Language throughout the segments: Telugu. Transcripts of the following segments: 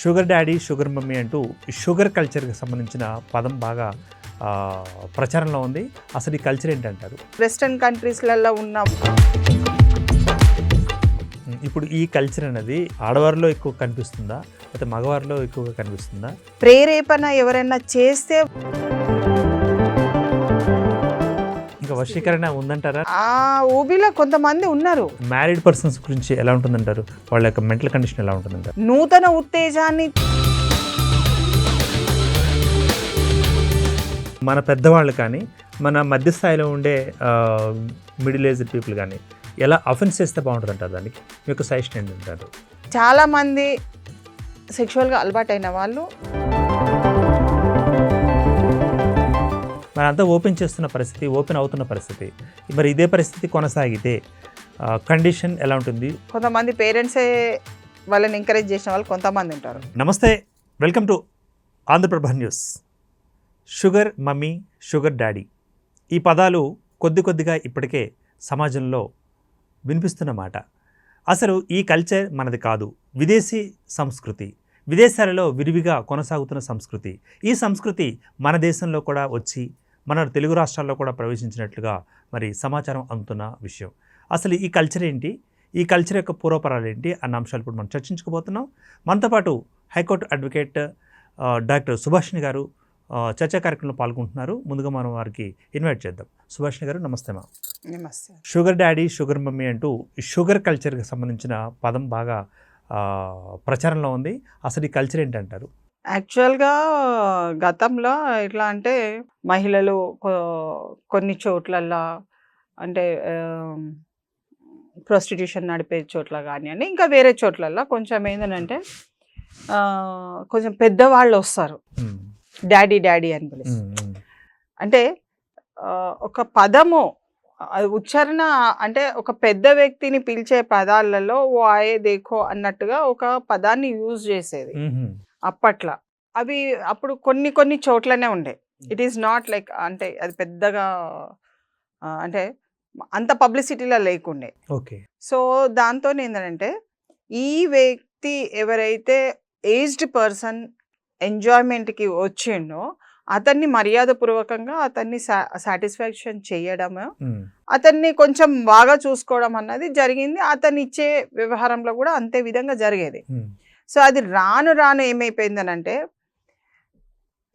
షుగర్ డాడీ, షుగర్ మమ్మీ అంటూ షుగర్ కల్చర్కి సంబంధించిన పదం బాగా ప్రచారంలో ఉంది. అసలు ఈ కల్చర్ ఏంటంటారు? వెస్టర్న్ కంట్రీస్లలో ఉన్న ఇప్పుడు ఈ కల్చర్ అనేది ఆడవారిలో ఎక్కువ కనిపిస్తుందా, లేకపోతే మగవారిలో ఎక్కువగా కనిపిస్తుందా? ప్రేరేపణ ఎవరైనా చేస్తే ఇంకా వశీకరణ ఉందంటారా? ఆ ఊబిలో కొంతమంది ఉన్నారు. మ్యారీడ్ పర్సన్స్ గురించి ఎలా ఉంటుందంటారు? వాళ్ళ యొక్క మెంటల్ కండిషన్ ఎలా ఉంటుందంటారు? నూతన ఉత్తేజాన్ని మన పెద్దవాళ్ళు కానీ, మన మధ్య స్థాయిలో ఉండే మిడిల్ ఏజ్డ్ పీపుల్ కానీ ఎలా అఫెన్స్ చేస్తే బాగుంటుంది అంటారు? దానికి మీకు సజెషన్ ఏంటంటారు? చాలామంది సెక్షువల్గా అలవాటైన వాళ్ళు మనంతా ఓపెన్ చేస్తున్న పరిస్థితి, ఓపెన్ అవుతున్న పరిస్థితి, మరి ఇదే పరిస్థితి కొనసాగితే కండిషన్ ఎలా ఉంటుంది? కొంతమంది పేరెంట్సే వాళ్ళని ఎంకరేజ్ చేసిన వాళ్ళు కొంతమంది ఉంటారు. నమస్తే, welcome to Andhra Prabha news. Sugar mummy, sugar daddy, ఈ పదాలు కొద్దిగా ఇప్పటికే సమాజంలో వినిపిస్తున్న మాట. అసలు ఈ కల్చర్ మనది కాదు, విదేశీ సంస్కృతి, విదేశాలలో విరివిగా కొనసాగుతున్న సంస్కృతి. ఈ సంస్కృతి మన దేశంలో కూడా వచ్చి మన తెలుగు రాష్ట్రాల్లో కూడా ప్రవేశించినట్లుగా మరి సమాచారం అందుతున్న విషయం. అసలు ఈ కల్చర్ ఏంటి, ఈ కల్చర్ యొక్క పూర్వపరాలు ఏంటి అన్న అంశాలు ఇప్పుడు మనం చర్చించుకోబోతున్నాం. మనతో పాటు హైకోర్టు అడ్వకేట్ డాక్టర్ సుభాషిణి గారు చర్చా కార్యక్రమంలో పాల్గొంటున్నారు. ముందుగా మనం వారికి ఇన్వైట్ చేద్దాం. సుభాషిణి గారు నమస్తే. మా నమస్తే. షుగర్ డాడీ, షుగర్ మమ్మీ అంటూ షుగర్ కల్చర్కి సంబంధించిన పదం బాగా ప్రచారంలో ఉంది. అసలు ఈ కల్చర్ ఏంటంటారు? యాక్చువల్గా గతంలో ఎట్లా అంటే మహిళలు కొన్ని చోట్లల్లో అంటే ప్రాస్టిట్యూషన్ నడిపే చోట్ల కానివ్వండి, ఇంకా వేరే చోట్లల్లో కొంచెం ఏంటంటే కొంచెం పెద్దవాళ్ళు వస్తారు, డాడీ డాడీ అని పిలుస్తారు. అంటే ఒక పదము ఉచ్చారణ అంటే ఒక పెద్ద వ్యక్తిని పిలిచే పదాలలో ఓ ఆయే దేఖో అన్నట్టుగా ఒక పదాన్ని యూజ్ చేసేది అప్పట్లో. అవి అప్పుడు కొన్ని చోట్లనే ఉండే. ఇట్ ఈస్ నాట్ లైక్ అంటే అది పెద్దగా అంటే అంత పబ్లిసిటీలో లేకుండే. ఓకే. సో దాంతో ఏంటంటే ఈ వ్యక్తి ఎవరైతే ఏజ్డ్ పర్సన్ ఎంజాయ్మెంట్కి వచ్చిండో అతన్ని మర్యాదపూర్వకంగా అతన్ని సాటిస్ఫాక్షన్ చేయడము, అతన్ని కొంచెం బాగా చూసుకోవడం అన్నది జరిగింది. అతన్ని ఇచ్చే వ్యవహారంలో కూడా అంతే విధంగా జరిగేది. సో అది రాను రాను ఏమైపోయిందనంటే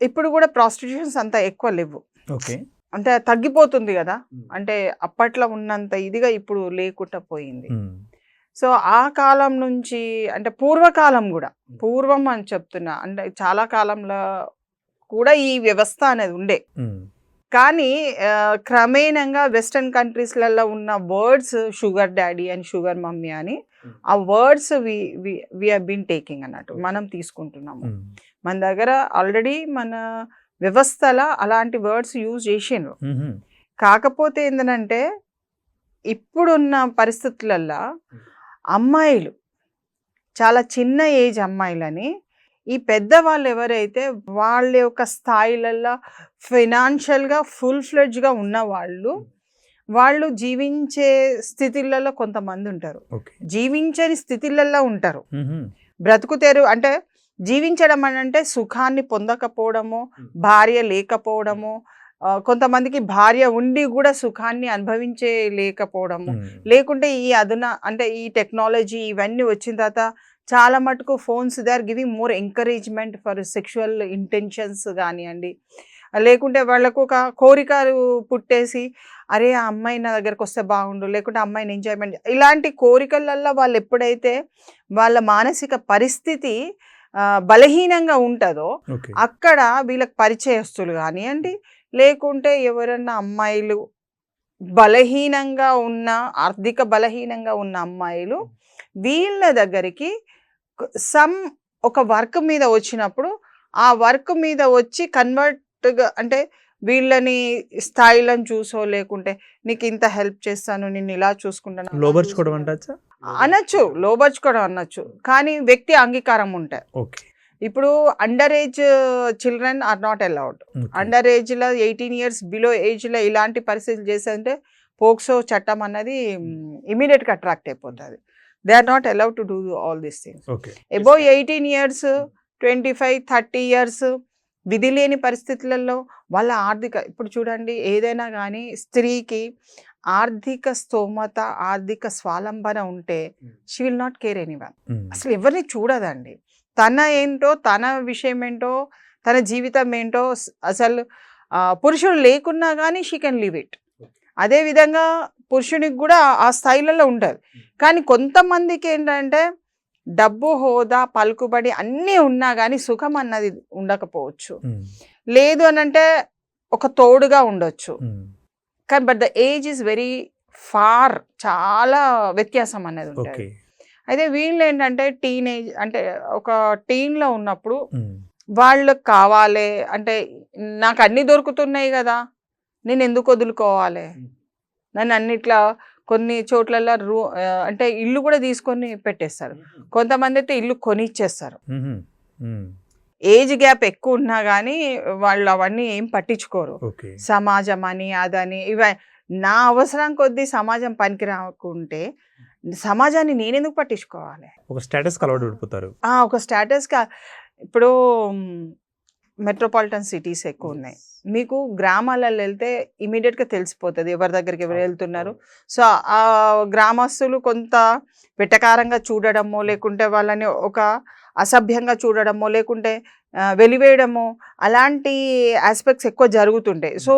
ఇప్పుడు కూడా ప్రాస్టిట్యూషన్స్ అంత ఎక్కువ లేవు. ఓకే. అంటే తగ్గిపోతుంది కదా, అంటే అప్పట్లో ఉన్నంత ఇదిగా ఇప్పుడు లేకుండా పోయింది. సో ఆ కాలం నుంచి అంటే పూర్వకాలం కూడా, పూర్వం అని చెప్తున్నా, అంటే చాలా కాలంలో కూడా ఈ వ్యవస్థ అనేది ఉండే. కానీ క్రమేణంగా వెస్టర్న్ కంట్రీస్లలో ఉన్న words sugar daddy and sugar mummy అని ఆ words we have been taking అన్నట్టు మనం తీసుకుంటున్నాము. మన దగ్గర ఆల్రెడీ మన వ్యవస్థలో అలాంటి వర్డ్స్ యూజ్ చేసిండ్రు. కాకపోతే ఏంటంటే ఇప్పుడున్న పరిస్థితులలో అమ్మాయిలు, చాలా చిన్న ఏజ్ అమ్మాయిలని ఈ పెద్దవాళ్ళు ఎవరైతే వాళ్ళ యొక్క స్థాయిలలో ఫైనాన్షియల్గా ఫుల్ ఫ్లెడ్జ్గా ఉన్న వాళ్ళు జీవించే స్థితిలలో కొంతమంది ఉంటారు, జీవించని స్థితిలలో ఉంటారు. బ్రతుకుతేరు అంటే జీవించడం అంటే సుఖాన్ని పొందకపోవడము, భార్య లేకపోవడము, కొంతమందికి భార్య ఉండి కూడా సుఖాన్ని అనుభవించలేకపోవడము, లేకుంటే ఈ అంటే ఈ టెక్నాలజీ ఇవన్నీ వచ్చిన తర్వాత చాలా మటుకు phones they are giving more encouragement for sexual intentions కానివ్వండి, లేకుంటే వాళ్ళకు ఒక కోరికలు పుట్టేసి అరే ఆ అమ్మాయి నా దగ్గరకు వస్తే బాగుండు, లేకుంటే అమ్మాయిని ఎంజాయ్మెంట్, ఇలాంటి కోరికలల్లో వాళ్ళు ఎప్పుడైతే వాళ్ళ మానసిక పరిస్థితి బలహీనంగా ఉంటుందో అక్కడ వీళ్ళకి పరిచయస్తులు కానివ్వండి, లేకుంటే ఎవరన్నా అమ్మాయిలు బలహీనంగా ఉన్న, ఆర్థిక బలహీనంగా ఉన్న అమ్మాయిలు వీళ్ళ దగ్గరికి ఒక వర్క్ మీద వచ్చినప్పుడు ఆ వర్క్ మీద వచ్చి కన్వర్ట్గా అంటే వీళ్ళని స్థాయిలను చూసో, లేకుంటే నీకు ఇంత హెల్ప్ చేస్తాను, నేను ఇలా చూసుకుంటాను అనొచ్చు, లోబర్చుకోవడం అనొచ్చు. కానీ వ్యక్తి అంగీకారం ఉంటాయి. ఇప్పుడు under age children are not allowed. Under ఏజ్లో 18 years బిలో ఏజ్లో ఇలాంటి పరిస్థితులు చేస్తుంటే పోక్సో చట్టం అన్నది ఇమీడియట్గా అట్రాక్ట్ అయిపోతుంది. They are not allowed to do all these things. Okay. Above 18 years 25 30 years విధి లేని పరిస్థితులలో వాళ్ళ ఆర్థిక ఇప్పుడు చూడండి ఏదైనా కానీ స్త్రీకి ఆర్థిక స్తోమత ఆర్థిక స్వాలంబన ఉంటే she will not care anyone. అసలు ఎవరిని చూడదండి. తన ఏంటో తన విషయం ఏంటో తన జీవితం ఏంటో అసలు పురుషుడు లేకున్నా కానీ షీ కెన్ లివ్ ఇట్. అదేవిధంగా పురుషునికి కూడా ఆ స్థాయిలలో ఉంటుంది. కానీ కొంతమందికి ఏంటంటే డబ్బు హోదా పలుకుబడి అన్నీ ఉన్నా కానీ సుఖం అన్నది ఉండకపోవచ్చు. లేదు అని అంటే ఒక తోడుగా ఉండొచ్చు. కానీ but the age is very far, చాలా వ్యత్యాసం అనేది ఉంటుంది. అయితే వీళ్ళు ఏంటంటే టీనేజ్ అంటే ఒక టీన్లో ఉన్నప్పుడు వాళ్ళకి కావాలి అంటే నాకు అన్నీ దొరుకుతున్నాయి కదా, నేను ఎందుకు వదులుకోవాలి, నన్ను అన్నిట్లా కొన్ని చోట్లలో అంటే ఇల్లు కూడా తీసుకొని పెట్టేస్తారు. కొంతమంది అయితే ఇల్లు కొనిచ్చేస్తారు. ఏజ్ గ్యాప్ ఎక్కువ ఉన్నా కానీ వాళ్ళు అవన్నీ ఏం పట్టించుకోరు. సమాజం అని అదని ఇవ నా అవసరం కొద్దీ సమాజం పనికి రాకుంటే సమాజాన్ని నేనెందుకు పట్టించుకోవాలి? ఒక స్టేటస్ అలవాటు పడిపోతారు. ఒక స్టేటస్గా ఇప్పుడు మెట్రోపాలిటన్ సిటీస్ ఎక్కువ ఉన్నాయి. మీకు గ్రామాలలో వెళ్తే ఇమీడియట్గా తెలిసిపోతుంది ఎవరి దగ్గరికి ఎవరు వెళ్తున్నారు. సో ఆ గ్రామస్తులు కొంత వెటకారంగా చూడడమో లేకుంటే వాళ్ళని ఒక అసభ్యంగా చూడడమో లేకుంటే వెలివేయడమో అలాంటి ఆస్పెక్ట్స్ ఎక్కువ జరుగుతుంటాయి. సో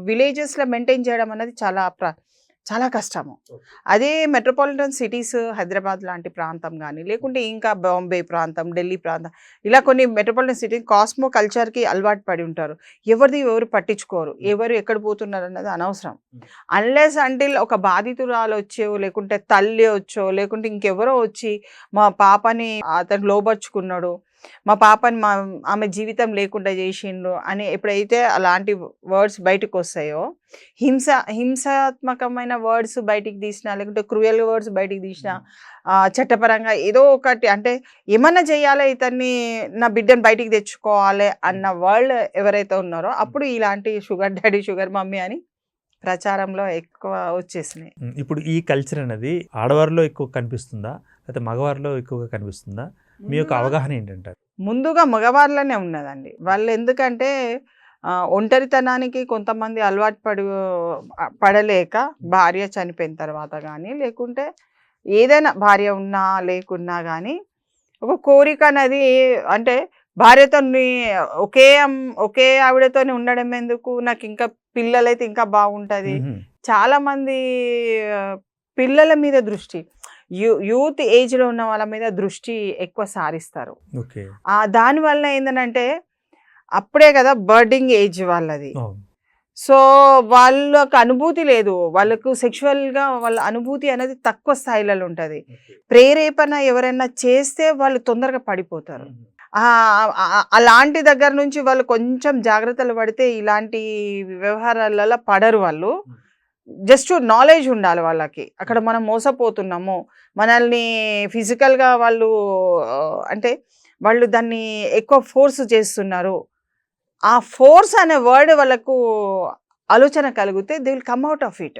విలేజెస్లో మెయింటైన్ చేయడం అనేది చాలా కష్టము. అదే మెట్రోపాలిటన్ సిటీస్ హైదరాబాద్ లాంటి ప్రాంతం కానీ లేకుంటే ఇంకా బాంబే ప్రాంతం ఢిల్లీ ప్రాంతం ఇలా కొన్ని మెట్రోపాలిటన్ సిటీ కాస్మో కల్చర్కి అలవాటు పడి ఉంటారు. ఎవరు పట్టించుకోరు, ఎవరు ఎక్కడ పోతున్నారు అన్నది అనవసరం. అన్లెస్ అంటిల్ ఒక బాధితురాలు వచ్చో లేకుంటే తల్లి వచ్చో లేకుంటే ఇంకెవరో వచ్చి మా పాపని అతను లోబర్చుకున్నాడు, మా పాపని ఆమె జీవితం లేకుండా చేసిండు అని ఎప్పుడైతే అలాంటి వర్డ్స్ బయటకు వస్తాయో, హింసాత్మకమైన వర్డ్స్ బయటికి తీసినా లేకుంటే క్రూయల్ వర్డ్స్ బయటికి తీసినా చట్టపరంగా ఏదో ఒకటి అంటే ఏమన్నా చేయాలి ఇతన్ని నా బిడ్డను బయటికి తెచ్చుకోవాలి అన్న వాళ్ళు ఎవరైతే ఉన్నారో అప్పుడు ఇలాంటి షుగర్ డాడీ షుగర్ మమ్మీ అని ప్రచారంలో ఎక్కువ వచ్చేసినాయి. ఇప్పుడు ఈ కల్చర్ అనేది ఆడవారిలో ఎక్కువ కనిపిస్తుందా లేకపోతే మగవారిలో ఎక్కువగా కనిపిస్తుందా? మీ యొక్క అవగాహన ఏంటంటారు? ముందుగా మగవారిలోనే ఉన్నదండి. వాళ్ళు ఎందుకంటే ఒంటరితనానికి కొంతమంది అలవాటు పడలేక భార్య చనిపోయిన తర్వాత కానీ లేకుంటే ఏదైనా భార్య ఉన్నా లేకున్నా కానీ ఒక కోరిక అనేది అంటే భార్యతో ఒకే ఆవిడతో ఉండడం ఎందుకు, నాకు ఇంకా పిల్లలైతే ఇంకా బాగుంటుంది. చాలామంది పిల్లల మీద దృష్టి యూత్ ఏజ్లో ఉన్న వాళ్ళ మీద దృష్టి ఎక్కువ సారిస్తారు. దానివల్ల ఏంటంటే అప్పుడే కదా బర్డింగ్ ఏజ్ వాళ్ళది. సో వాళ్ళకు అనుభూతి లేదు, వాళ్ళకు సెక్షువల్గా వాళ్ళ అనుభూతి అనేది తక్కువ స్థాయిలలో ఉంటుంది. ప్రేరేపణ ఎవరైనా చేస్తే వాళ్ళు తొందరగా పడిపోతారు. అలాంటి దగ్గర నుంచి వాళ్ళు కొంచెం జాగ్రత్తలు పడితే ఇలాంటి వ్యవహారాలలో పడరు. వాళ్ళు జస్ట్ నాలెడ్జ్ ఉండాలి వాళ్ళకి, అక్కడ మనం మోసపోతున్నాము, మనల్ని ఫిజికల్గా వాళ్ళు అంటే వాళ్ళు దాన్ని ఎక్కువ ఫోర్స్ చేస్తున్నారు. ఆ ఫోర్స్ అనే వర్డ్ వాళ్ళకు ఆలోచన కలిగితే they will come out of it.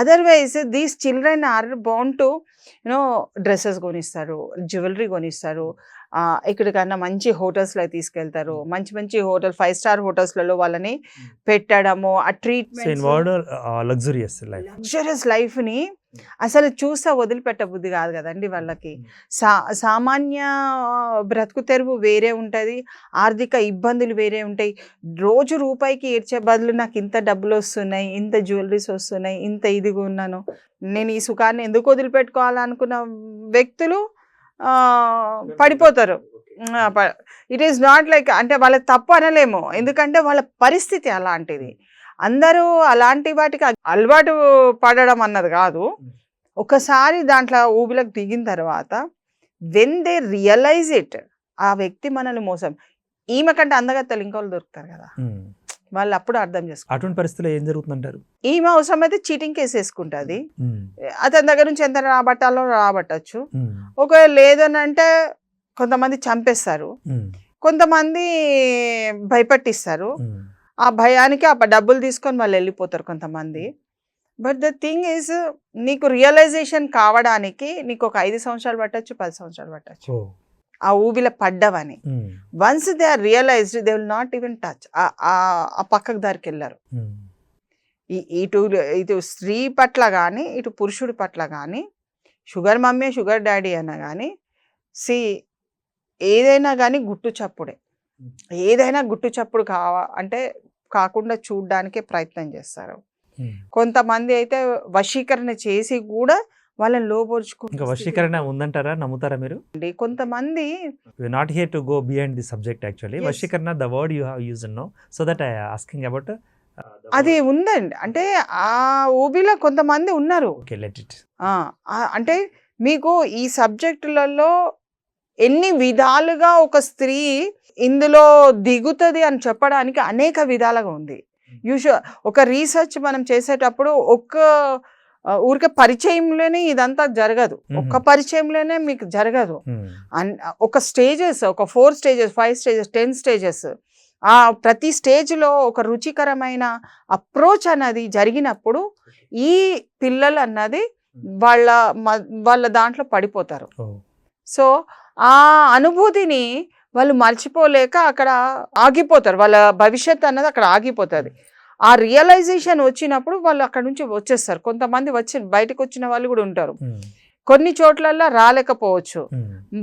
Otherwise these children are bound to dresses కొనిస్తారు, జ్యువెలరీ కొనిస్తారు, ఎక్కడికన్నా మంచి హోటల్స్లో తీసుకెళ్తారు, మంచి మంచి 5 స్టార్ హోటల్స్లలో వాళ్ళని పెట్టడము, ఆ ట్రీట్మెంట్ లగ్జరియస్ లైఫ్ని అసలు చూస్తే వదిలిపెట్ట బుద్ధి కాదు కదండి వాళ్ళకి. సామాన్య బ్రతుకు తెరువు వేరే ఉంటుంది, ఆర్థిక ఇబ్బందులు వేరే ఉంటాయి. రోజు రూపాయికి ఏడ్చే బదులు నాకు ఇంత డబ్బులు వస్తున్నాయి, ఇంత జ్యువెలరీస్ వస్తున్నాయి, ఇంత ఇదిగా ఉన్నాను, నేను ఈ సుఖాన్ని ఎందుకు వదిలిపెట్టుకోవాలనుకున్న వ్యక్తులు పడిపోతారు. ఇట్ ఈస్ నాట్ లైక్ అంటే వాళ్ళకి తప్పు అనలేము, ఎందుకంటే వాళ్ళ పరిస్థితి అలాంటిది. అందరూ అలాంటి వాటికి అలవాటు పడడం అన్నది కాదు. ఒకసారి దాంట్లో ఊబిలకు దిగిన తర్వాత వెన్ దే రియలైజ్ ఇట్, ఆ వ్యక్తి మనల్ని మోసం, ఈమె కంటే అందగత్తలు ఇంకోళ్ళు దొరుకుతారు కదా, వాళ్ళు అప్పుడు అర్థం చేసుకో. అటువంటి పరిస్థితుల్లో ఏం జరుగుతుందంటారు? ఈమె అవసరం అయితే చీటింగ్ కేసు వేసుకుంటుంది, అతని దగ్గర నుంచి ఎంత రాబట్టాలో రాబట్టచ్చు. ఒకవేళ లేదని అంటే కొంతమంది చంపేస్తారు, కొంతమంది భయపెట్టిస్తారు. ఆ భయానికి ఆ డబ్బులు తీసుకొని వాళ్ళు వెళ్ళిపోతారు కొంతమంది. బట్ ద థింగ్ ఈజ్ నీకు రియలైజేషన్ కావడానికి నీకు ఒక 5 సంవత్సరాలు పట్టచ్చు, 10 సంవత్సరాలు పట్టచ్చు ఆ ఊబిలో పడ్డవని. Once they are realized they will not even touch ఆ పక్కకు దారికి వెళ్ళారు. ఇటు స్త్రీ పట్ల కానీ ఇటు పురుషుడి పట్ల కానీ, షుగర్ మమ్మీ షుగర్ డాడీ అన్నా కానీ ఏదైనా కానీ గుట్టు చప్పుడే. ఏదైనా గుట్టు చప్పుడు అంటే కాకుండా చూడడానికే ప్రయత్నం చేస్తారు. కొంతమంది అయితే వశీకరణ చేసి కూడా వాళ్ళని లోపరుచుకుంటారు. వశీకరణ ఉందంటారా, నమ్ముతారా మీరు? కొంతమంది not here to go behind the subject actually. వశీకరణ the word you have used now, so that I asking about అది ఉందండి. అంటే ఆ ఊబిలో కొంతమంది ఉన్నారు. Okay, let it. అంటే మీకు ఈ సబ్జెక్టులలో ఎన్ని విధాలుగా ఒక స్త్రీ ఇందులో దిగుతుంది అని చెప్పడానికి అనేక విధాలుగా ఉంది. ఒక రీసెర్చ్ మనం చేసేటప్పుడు ఊరికే పరిచయంలోనే ఇదంతా జరగదు. ఒక్క పరిచయంలోనే మీకు జరగదు. ఒక స్టేజెస్, ఒక 4 స్టేజెస్, 5 స్టేజెస్, 10 స్టేజెస్, ఆ ప్రతి స్టేజ్లో ఒక రుచికరమైన అప్రోచ్ అన్నది జరిగినప్పుడు ఈ పిల్లలు అన్నది వాళ్ళ దాంట్లో పడిపోతారు. సో ఆ అనుభూతిని వాళ్ళు మర్చిపోలేక అక్కడ ఆగిపోతారు. వాళ్ళ భవిష్యత్ అన్నది అక్కడ ఆగిపోతుంది. ఆ రియలైజేషన్ వచ్చినప్పుడు వాళ్ళు అక్కడ నుంచి వచ్చేస్తారు. కొంతమంది బయటకు వచ్చిన వాళ్ళు కూడా ఉంటారు. కొన్ని చోట్లల్లో రాలేకపోవచ్చు.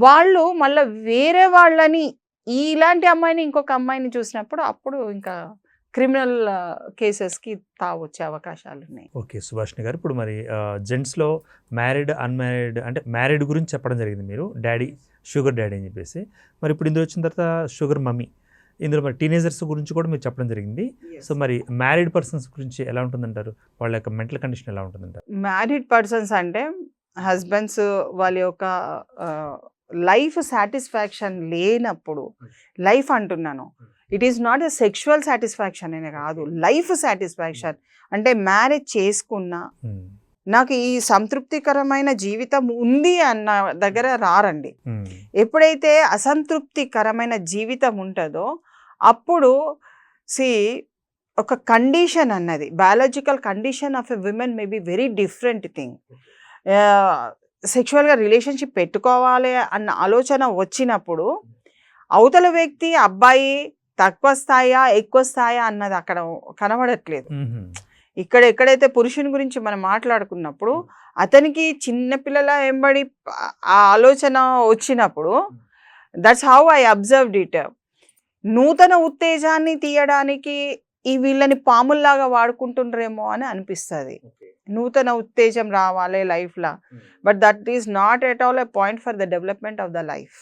వాళ్ళు మళ్ళీ వేరే వాళ్ళని, ఇలాంటి అమ్మాయిని ఇంకొక అమ్మాయిని చూసినప్పుడు అప్పుడు ఇంకా క్రిమినల్ కేసెస్కి తావొచ్చే అవకాశాలు ఉన్నాయి. ఓకే సుభాషిణి గారు, ఇప్పుడు మరి జెంట్స్లో మ్యారీడ్, అన్మ్యారీడ్, అంటే మ్యారీడ్ గురించి చెప్పడం జరిగింది మీరు, డాడీ, షుగర్ డాడీ అని చెప్పేసి. మరి ఇప్పుడు ఇందులో వచ్చిన తర్వాత షుగర్ మమ్మీ, ఇందులో మరి టీనేజర్స్ గురించి కూడా మీరు చెప్పడం జరిగింది. సో మరి మ్యారీడ్ పర్సన్స్ గురించి ఎలా ఉంటుందంటారు? వాళ్ళ యొక్క మెంటల్ కండిషన్ ఎలా ఉంటుందంటారు? మ్యారీడ్ పర్సన్స్ అంటే హస్బెండ్స్ వాళ్ళ యొక్క లైఫ్ సాటిస్ఫాక్షన్ లేనప్పుడు, లైఫ్ అంటున్నాను, it is not a sexual satisfaction అనే కాదు, లైఫ్ సాటిస్ఫాక్షన్. అంటే మ్యారేజ్ చేసుకున్నా నాకు ఈ సంతృప్తికరమైన జీవితం ఉంది అన్న దగ్గర రారండి. ఎప్పుడైతే అసంతృప్తికరమైన జీవితం ఉంటుందో అప్పుడు ఒక కండిషన్ అన్నది, biological condition of a women may be very different thing. సెక్షువల్గా రిలేషన్షిప్ పెట్టుకోవాలి అన్న ఆలోచన వచ్చినప్పుడు అవతల వ్యక్తి అబ్బాయి తక్కువ స్థాయా ఎక్కువ స్థాయా అన్నది అక్కడ కనబడట్లేదు. ఇక్కడ ఎక్కడైతే పురుషుని గురించి మనం మాట్లాడుకున్నప్పుడు అతనికి చిన్నపిల్లల వెంబడి ఆ ఆలోచన వచ్చినప్పుడు, that's how I observed it. నూతన ఉత్తేజాన్ని తీయడానికి ఈ వీళ్ళని పాముల్లాగా వాడుకుంటుండ్రేమో అని అనిపిస్తుంది. నూతన ఉత్తేజం రావాలి లైఫ్లో, but that is not at all a point for the development of the life.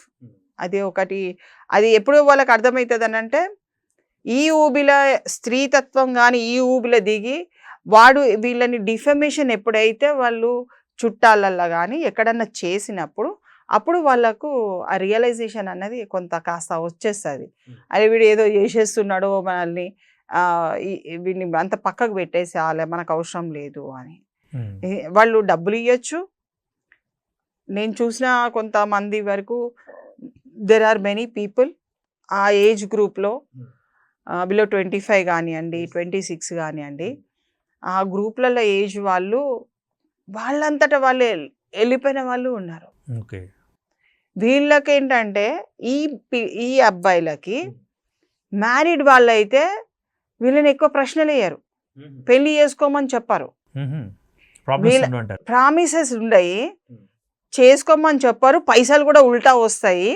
అది ఒకటి, అది ఎప్పుడు వాళ్ళకి అర్థమవుతుంది అని అంటే, ఈ ఊబిల స్త్రీతత్వం కానీ ఈ ఊబిల దిగి వీళ్ళని డిఫమేషన్ ఎప్పుడైతే వాళ్ళు చుట్టాలల్లో కానీ ఎక్కడన్నా చేసినప్పుడు అప్పుడు వాళ్ళకు ఆ రియలైజేషన్ అన్నది కొంత కాస్త వచ్చేస్తుంది. అది వీడు ఏదో చేసేస్తున్నాడో మనల్ని, వీడిని అంత పక్కకు పెట్టేసేయాలి, మనకు అవసరం లేదు అని. వాళ్ళు డబ్బులు ఇవ్వచ్చు. నేను చూసిన కొంతమంది వరకు దెర్ ఆర్ మెనీ పీపుల్ ఆ ఏజ్ గ్రూప్లో బిలో 25 కానివ్వండి, 26 కానివ్వండి, ఆ గ్రూప్లలో ఏజ్ వాళ్ళంతటా వాళ్ళు వెళ్ళిపోయిన వాళ్ళు ఉన్నారు. వీళ్ళకేంటంటే ఈ అబ్బాయిలకి మ్యారీడ్ వాళ్ళైతే వీళ్ళని ఎక్కువ ప్రశ్నలు వేయరు, పెళ్లి చేసుకోమని చెప్పారు, ప్రామిసెస్ ఉండయి, చేసుకోమని చెప్పారు, పైసలు కూడా ఉల్టా వస్తాయి,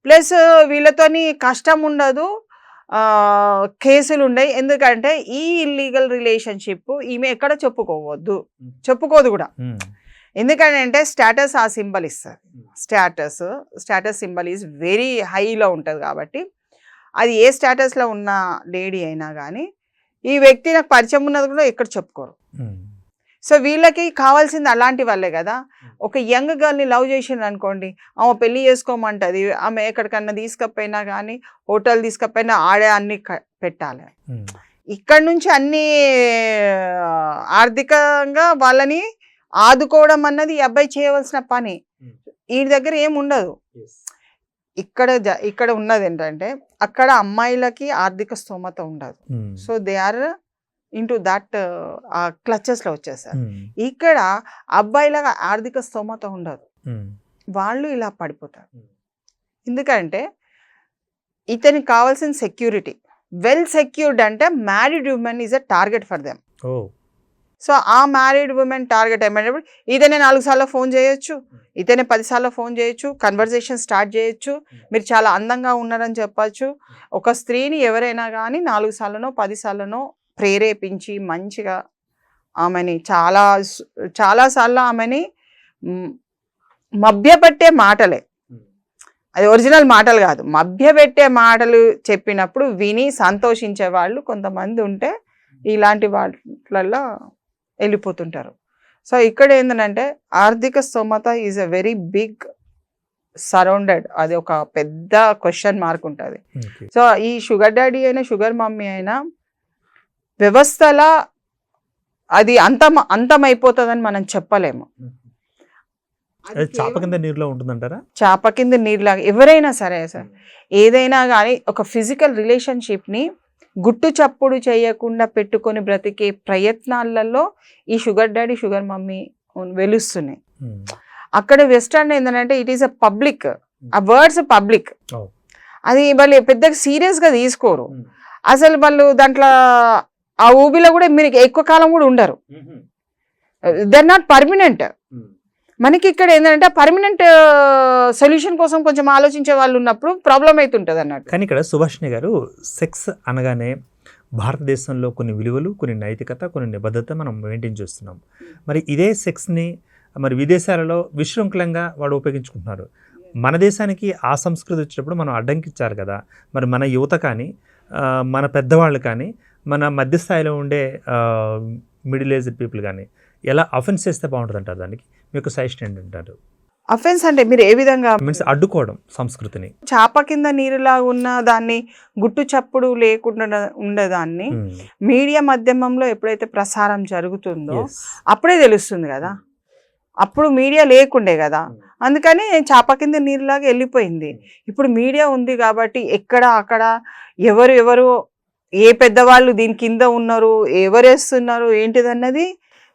ప్లస్ వీళ్ళతోని కష్టం ఉండదు, కేసులు ఉన్నాయి. ఎందుకంటే ఈ ఇల్లీగల్ రిలేషన్షిప్ ఈమె ఎక్కడ చెప్పుకోదు కూడా. ఎందుకంటే స్టేటస్ ఆ సింబల్ ఇస్తుంది. స్టేటస్ సింబల్ ఈజ్ వెరీ హైలో ఉంటుంది కాబట్టి అది ఏ స్టేటస్లో ఉన్న లేడీ అయినా కానీ ఈ వ్యక్తి నాకు పరిచయం ఉన్నది కూడా ఎక్కడ చెప్పుకోరు. సో వీళ్ళకి కావాల్సింది అలాంటి వాళ్ళే కదా. ఒక యంగ్ గర్ల్ని లవ్ చేసిండ్రు అనుకోండి, ఆమె పెళ్లి చేసుకోమంటది, ఆమె ఎక్కడికన్నా తీసుకపోయినా కానీ, హోటల్ తీసుకపోయినా ఆడే అన్ని పెట్టాలి. ఇక్కడ నుంచి అన్ని ఆర్థికంగా వాళ్ళని ఆదుకోవడం అన్నది ఈ అబ్బాయి చేయవలసిన పని. వీడి దగ్గర ఏమి ఉండదు. ఇక్కడ ఉన్నది ఏంటంటే అక్కడ అమ్మాయిలకి ఆర్థిక స్తోమత ఉండదు. So they are into that క్లచెస్లో వచ్చేస్తారు. ఇక్కడ అబ్బాయిలాగా ఆర్థిక స్తోమత ఉండదు, వాళ్ళు ఇలా పడిపోతారు. ఎందుకంటే ఇతనికి కావాల్సిన సెక్యూరిటీ, వెల్ సెక్యూర్డ్ అంటే married women is a target for them. So ఆ మ్యారీడ్ ఉమెన్ టార్గెట్ ఏమైనప్పుడు ఇతనే 4 సార్లు ఫోన్ చేయొచ్చు, ఇతనే 10 సార్లు ఫోన్ చేయొచ్చు, కన్వర్జేషన్ స్టార్ట్ చేయొచ్చు, మీరు చాలా అందంగా ఉన్నారని చెప్పచ్చు. ఒక స్త్రీని ఎవరైనా కానీ 4 సార్లనో 10 సార్లనో ప్రేరేపించి మంచిగా ఆమెని చాలాసార్లు ఆమెని మభ్యపెట్టే మాటలే, అది ఒరిజినల్ మాటలు కాదు, మభ్యపెట్టే మాటలు చెప్పినప్పుడు విని సంతోషించే వాళ్ళు కొంతమంది ఉంటే ఇలాంటి వాటిలలో వెళ్ళిపోతుంటారు. సో ఇక్కడ ఏంటంటే ఆర్థిక స్తోమత is a very big surrounded, అది ఒక పెద్ద క్వశ్చన్ మార్క్ ఉంటుంది. సో ఈ షుగర్ డాడీ అయినా షుగర్ మమ్మీ అయినా వ్యవస్థలా అది అంతమైపోతుందని మనం చెప్పలేము. చాప కింద నీరులో ఉంటుందంటారా? చాప కింద నీరులాగా ఎవరైనా సరే సార్, ఏదైనా కానీ ఒక ఫిజికల్ రిలేషన్షిప్ని గుట్టు చప్పుడు చేయకుండా పెట్టుకొని బ్రతికే ప్రయత్నాలలో ఈ షుగర్ డాడీ షుగర్ మమ్మీ వెలుస్తున్నాయి. అక్కడ వెస్టర్న్ ఏంటంటే ఇట్ ఈస్ అ పబ్లిక్, ఆ వర్డ్స్ పబ్లిక్, అది వాళ్ళు పెద్దగా సీరియస్గా తీసుకోరు. అసలు వాళ్ళు దాంట్లో ఆ ఊబిలో కూడా మీరు ఎక్కువ కాలం కూడా ఉండరు, దే ఆర్ నాట్ పర్మనెంట్. మనకి ఇక్కడ ఏంటంటే పర్మనెంట్ సొల్యూషన్ కోసం కొంచెం ఆలోచించే వాళ్ళు ఉన్నప్పుడు ప్రాబ్లం అవుతుంటుంది అన్నట్టు. కానీ ఇక్కడ సుభాషిణి గారు, సెక్స్ అనగానే భారతదేశంలో కొన్ని విలువలు, కొన్ని నైతికత, కొన్ని నిబద్ధత మనం మెయింటైన్ చేస్తున్నాం. మరి ఇదే సెక్స్ని మరి విదేశాలలో విశృంఖలంగా వాడు ఉపయోగించుకుంటున్నారు. మన దేశానికి ఆ సంస్కృతి వచ్చినప్పుడు మనం అడ్డంకిచ్చారు కదా. మరి మన యువత కానీ, మన పెద్దవాళ్ళు కానీ, మన మధ్యస్థాయిలో ఉండే మిడిల్ ఏజ్డ్ పీపుల్ కానీ ఎలా అఫెన్స్ చేస్తే బాగుంటుంది అంటారు? దానికి మీకు సజెషన్ ఏంటంటారు? అఫెన్స్ అంటే మీరు ఏ విధంగా మీన్స్ అడ్డుకోవడం సంస్కృతిని, చాప కింద నీరులా ఉన్న దాన్ని గుట్టు చప్పుడు లేకుండా ఉండేదాన్ని మీడియా మాధ్యమంలో ఎప్పుడైతే ప్రసారం జరుగుతుందో అప్పుడే తెలుస్తుంది కదా. అప్పుడు మీడియా లేకుండే కదా, అందుకని చాప కింద నీరులాగా వెళ్ళిపోయింది. ఇప్పుడు మీడియా ఉంది కాబట్టి ఎక్కడ అక్కడ ఎవరు ఏ పెద్దవాళ్ళు దీని కింద ఉన్నారు, ఎవరేస్తున్నారు ఏంటిదన్నది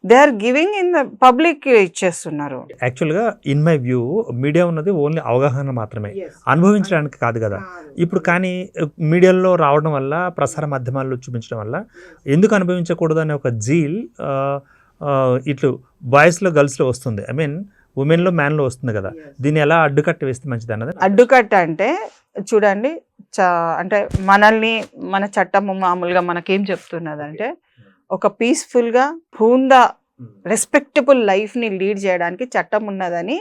they are giving in the public ఇచ్చేస్తున్నారు. యాక్చువల్గా ఇన్ మై వ్యూ మీడియా ఉన్నది ఓన్లీ అవగాహన మాత్రమే, అనుభవించడానికి కాదు కదా. ఇప్పుడు కానీ మీడియాలో రావడం వల్ల, ప్రసార మాధ్యమాల్లో చూపించడం వల్ల ఎందుకు అనుభవించకూడదు అనే ఒక జీల్ ఇట్లు బాయ్స్లో గర్ల్స్లో వస్తుంది, ఐ మీన్ ఉమెన్లో మ్యాన్లో వస్తుంది కదా. దీన్ని ఎలా అడ్డుకట్ట వేస్తే మంచిది అన్నది. అడ్డుకట్ట అంటే చూడండి, అంటే మనల్ని మన చట్టం మామూలుగా మనకేం చెప్తున్నదంటే ఒక పీస్ఫుల్గా హూందా రెస్పెక్టబుల్ లైఫ్ని లీడ్ చేయడానికి చట్టం ఉన్నదని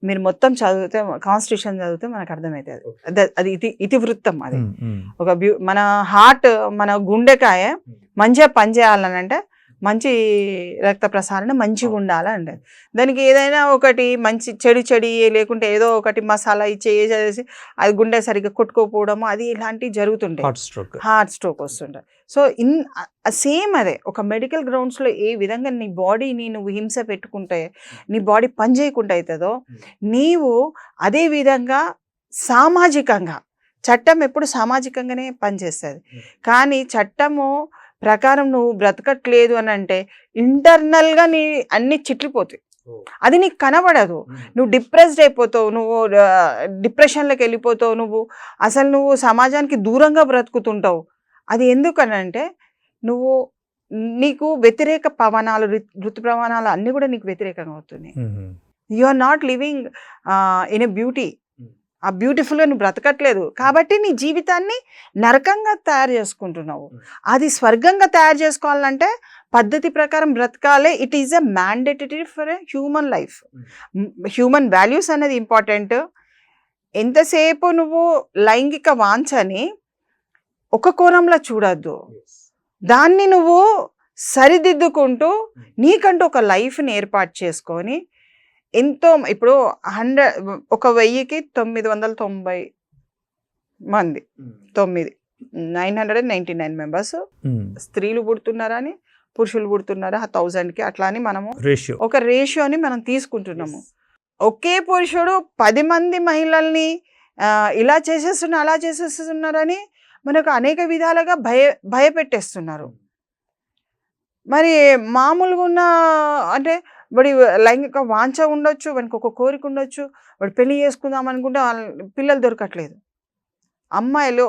మీరు మొత్తం చదివితే, కాన్స్టిట్యూషన్ చదివితే మనకు అర్థమవుతుంది. అది ఇతివృత్తం. అది ఒక మన హార్ట్, మన గుండెకాయ మంచిగా పనిచేయాలని అంటే మంచి రక్త ప్రసారణ మంచిగా ఉండాలండి. దానికి ఏదైనా ఒకటి మంచి చెడి లేకుంటే ఏదో ఒకటి మసాలా ఇచ్చేసి అది గుండె సరిగ్గా కొట్టుకోపోవడము అది ఇలాంటివి జరుగుతుంటాయి, హార్ట్ స్ట్రోక్ వస్తుంటాయి. సో సేమ్ అదే ఒక మెడికల్ గ్రౌండ్స్లో ఏ విధంగా నీ బాడీని నువ్వు హింస పెట్టుకుంటే నీ బాడీ పని చేయకుండా అవుతుందో, నీవు అదే విధంగా సామాజికంగా చట్టం ఎప్పుడు సామాజికంగానే పనిచేస్తుంది. కానీ చట్టము ప్రకారం నువ్వు బ్రతకట్లేదు అని అంటే ఇంటర్నల్గా నీ అన్ని చిట్లిపోతాయి, అది నీకు కనబడదు. నువ్వు డిప్రెస్డ్ అయిపోతావు, నువ్వు డిప్రెషన్లోకి వెళ్ళిపోతావు, నువ్వు సమాజానికి దూరంగా బ్రతుకుతుంటావు. అది ఎందుకనంటే నీకు వ్యతిరేక పవనాలు, ఋతు ప్రమాణాలు అన్నీ కూడా నీకు వ్యతిరేకంగా అవుతున్నాయి. You are not living in a beauty, ఆ బ్యూటిఫుల్గా నువ్వు బ్రతకట్లేదు కాబట్టి నీ జీవితాన్ని నరకంగా తయారు చేసుకుంటున్నావు. అది స్వర్గంగా తయారు చేసుకోవాలంటే పద్ధతి ప్రకారం బ్రతకాలే. It is a mandatory for a human life. Human values అనేది ఇంపార్టెంట్. ఎంతసేపు నువ్వు లైంగిక వాంఛని ఒక కోణంలో చూడద్దు, దాన్ని నువ్వు సరిదిద్దుకుంటూ నీకంటూ ఒక లైఫ్ని ఏర్పాటు చేసుకొని ఎంతో ఇప్పుడు 1000కి 990 మంది 999 మెంబర్స్ స్త్రీలు పుడుతున్నారని, పురుషులు పుడుతున్నారా 1000కి అట్లా అని మనము ఒక రేషియోని మనం తీసుకుంటున్నాము. ఒకే పురుషుడు 10 మంది మహిళల్ని ఇలా చేసేస్తున్నారు అలా చేసేస్తున్నారని మనకు అనేక విధాలుగా భయపెట్టేస్తున్నారు. మరి మామూలుగా ఉన్న అంటే వాడి లైంగిక వాంఛ ఉండొచ్చు, వానికి ఒక కోరిక ఉండొచ్చు, వాడు పెళ్లి చేసుకుందాం అనుకుంటే పిల్లలు దొరకట్లేదు. అమ్మాయిలు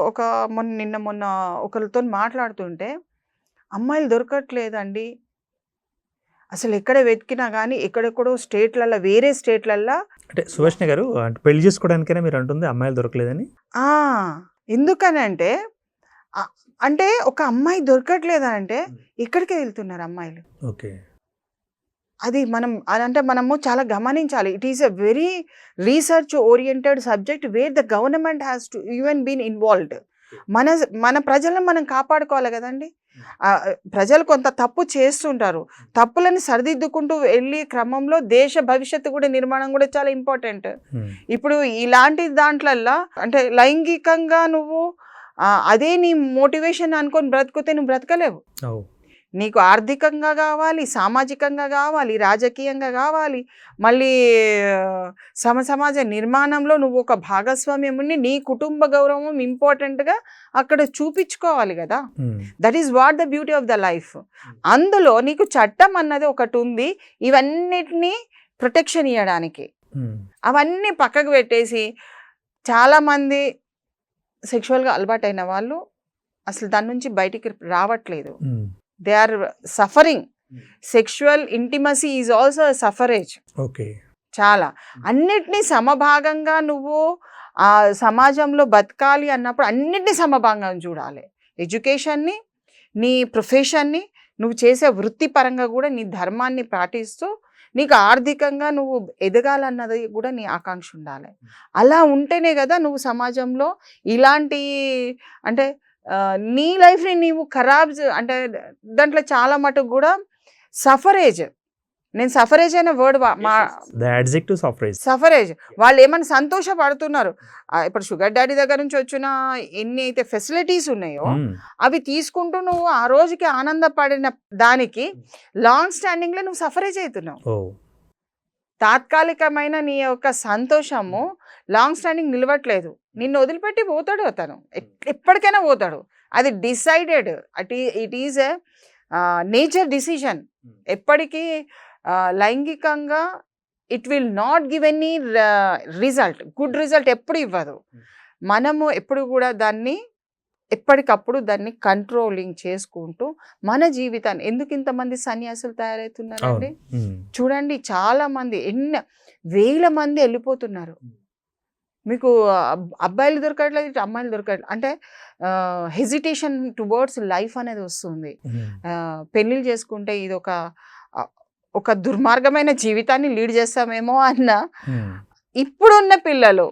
నిన్న మొన్న ఒకరితో మాట్లాడుతుంటే అమ్మాయిలు దొరకట్లేదండి. అసలు ఎక్కడ వెతికినా కానీ ఎక్కడెక్కడో స్టేట్లలో, వేరే స్టేట్లల్లో. అంటే సుభాషిణి గారు, అంటే పెళ్లి చేసుకోవడానికైనా మీరు అంటుంది అమ్మాయిలు దొరకలేదని? ఎందుకనంటే అంటే ఒక అమ్మాయి దొరకట్లేదా అంటే ఎక్కడికి వెళ్తున్నారు అమ్మాయిలు. ఓకే, అది మనము చాలా గమనించాలి. It is a very research oriented subject where the government has to even been involved. మన ప్రజలను మనం కాపాడుకోవాలి కదండి. ప్రజలు కొంత తప్పు చేస్తుంటారు, తప్పులని సరిదిద్దుకుంటూ వెళ్ళి క్రమంలో దేశ భవిష్యత్తు కూడా నిర్మాణం కూడా చాలా ఇంపార్టెంట్. ఇప్పుడు ఇలాంటి దాంట్లల్లో అంటే లైంగికంగా నువ్వు అదే నీ మోటివేషన్ అనుకొని బ్రతుకుతే నువ్వు బ్రతకలేవు. నీకు ఆర్థికంగా కావాలి, సామాజికంగా కావాలి, రాజకీయంగా కావాలి, మళ్ళీ సమాజ నిర్మాణంలో నువ్వు ఒక భాగస్వామ్యం ఉండి నీ కుటుంబ గౌరవం ఇంపార్టెంట్గా అక్కడ చూపించుకోవాలి కదా. That is what the beauty of the life. అందులో నీకు చట్టం అన్నది ఒకటి ఉంది, ఇవన్నిటినీ ప్రొటెక్షన్ ఇవ్వడానికి. అవన్నీ పక్కకు పెట్టేసి చాలామంది సెక్షువల్గా అలవాటైన వాళ్ళు అసలు దాని నుంచి బయటికి రావట్లేదు. They are suffering. Sexual intimacy is also suffrage. Okay, చాలా అన్నిటినీ సమభాగంగా నువ్వు సమాజంలో బతకాలి అన్నప్పుడు అన్నిటినీ సమభాగంగా చూడాలి. ఎడ్యుకేషన్ని, నీ ప్రొఫెషన్ని, నువ్వు చేసే వృత్తిపరంగా కూడా నీ ధర్మాన్ని పాటిస్తూ నీకు ఆర్థికంగా నువ్వు ఎదగాలన్నది కూడా నీ ఆకాంక్ష ఉండాలి. అలా ఉంటేనే కదా నువ్వు సమాజంలో ఇలాంటి అంటే నీ లైఫ్ని నీవు ఖరాబ్ అంటే దాంట్లో చాలా మటుకు కూడా సఫరేజ్. నేను సఫరేజ్ అనే వర్డ్ సఫరేజ్. వాళ్ళు ఏమైనా సంతోషపడుతున్నారు. ఇప్పుడు షుగర్ డాడీ దగ్గర నుంచి వచ్చిన ఎన్ని అయితే ఫెసిలిటీస్ ఉన్నాయో అవి తీసుకుంటూ నువ్వు ఆ రోజుకి ఆనందపడిన దానికి లాంగ్ స్టాండింగ్లో నువ్వు సఫరేజ్ అవుతున్నావు. తాత్కాలికమైన నీ యొక్క సంతోషము లాంగ్ స్టాండింగ్ నిలవట్లేదు. నిన్ను వదిలిపెట్టి పోతాడు అతను, ఎప్పటికైనా పోతాడు. అది decided. It is a nature decision. ఎప్పటికీ లైంగికంగా it will not give any result, good result ఎప్పుడు ఇవ్వదు. మనము ఎప్పుడు కూడా దాన్ని ఎప్పటికప్పుడు దాన్ని కంట్రోలింగ్ చేసుకుంటూ మన జీవితాన్ని. ఎందుకు ఇంతమంది సన్యాసులు తయారవుతున్నారండి చూడండి. చాలా మంది, ఎన్ని వేల మంది వెళ్ళిపోతున్నారు. మీకు అబ్బాయిలు దొరకట్లేదు, అమ్మాయిలు దొరకట్లేదు. అంటే హెజిటేషన్ టువర్డ్స్ లైఫ్ అనేది వస్తుంది. పెళ్ళిళ్ళు చేసుకుంటే ఇది ఒక దుర్మార్గమైన జీవితాన్ని లీడ్ చేస్తామేమో అన్న ఇప్పుడున్న పిల్లలు,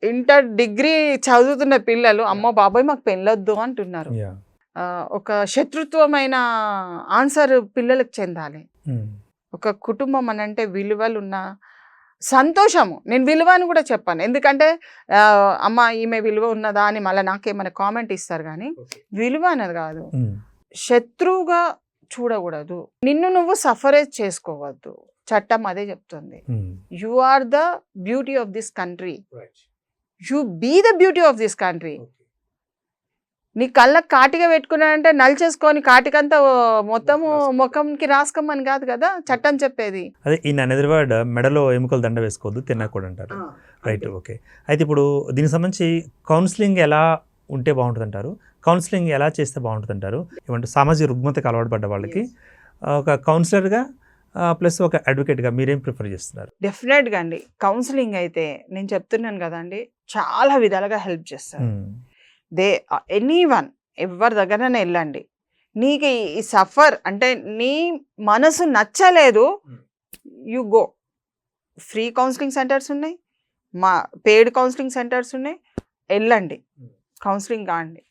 ఇంటర్ డిగ్రీ చదువుతున్న పిల్లలు అమ్మో బాబాయ్ మాకు పెళ్ళొద్దు అంటున్నారు. ఒక శత్రుత్వమైన ఆన్సర్ పిల్లలకు చెందాలి. ఒక కుటుంబం అని అంటే విలువలు ఉన్న సంతోషము. నేను విలువ అని కూడా చెప్పాను, ఎందుకంటే అమ్మ ఈమె విలువ ఉన్నదా అని మళ్ళీ నాకేమైనా కామెంట్ ఇస్తారు. కానీ విలువ అనేది కాదు, శత్రువుగా చూడకూడదు. నిన్ను నువ్వు సఫరేజ్ చేసుకోవద్దు. చట్టం అదే చెప్తుంది. You are the beauty of this country, you be the beauty of this country. నీ కళ్ళకు కాటిగా పెట్టుకున్నాడంటే నలిచేసుకొని కాటికంతా మొత్తము ముఖంకి రాసుకోమని కాదు కదా చట్టం చెప్పేది. అదే ఈ అనదర్ వర్డ్, మెడలో ఎముకలు దండ వేసుకోవద్దు, తినకూడదు అంటారు. Right, okay. అయితే ఇప్పుడు దీనికి సంబంధించి కౌన్సిలింగ్ ఎలా ఉంటే బాగుంటుంది అంటారు? కౌన్సిలింగ్ ఎలా చేస్తే బాగుంటుంది అంటారు? ఏమంటే సామాజిక రుగ్మతకు అలవాటు పడ్డ వాళ్ళకి ఒక కౌన్సిలర్గా ప్లస్ ఒక అడ్వకేట్గా మీరేం ప్రిఫర్ చేస్తున్నారు? డెఫినెట్గా అండి, కౌన్సిలింగ్ అయితే నేను చెప్తున్నాను కదండి, చాలా విధాలుగా హెల్ప్ చేస్తారు. ఎనీవన్ ఎవరి దగ్గరనే వెళ్ళండి. నీకు ఈ సఫర్ అంటే నీ మనసు నచ్చలేదు, you go. Free counselling centres ఉన్నాయి, మా పెయిడ్ కౌన్సిలింగ్ సెంటర్స్ ఉన్నాయి, వెళ్ళండి, కౌన్సిలింగ్ కాండి.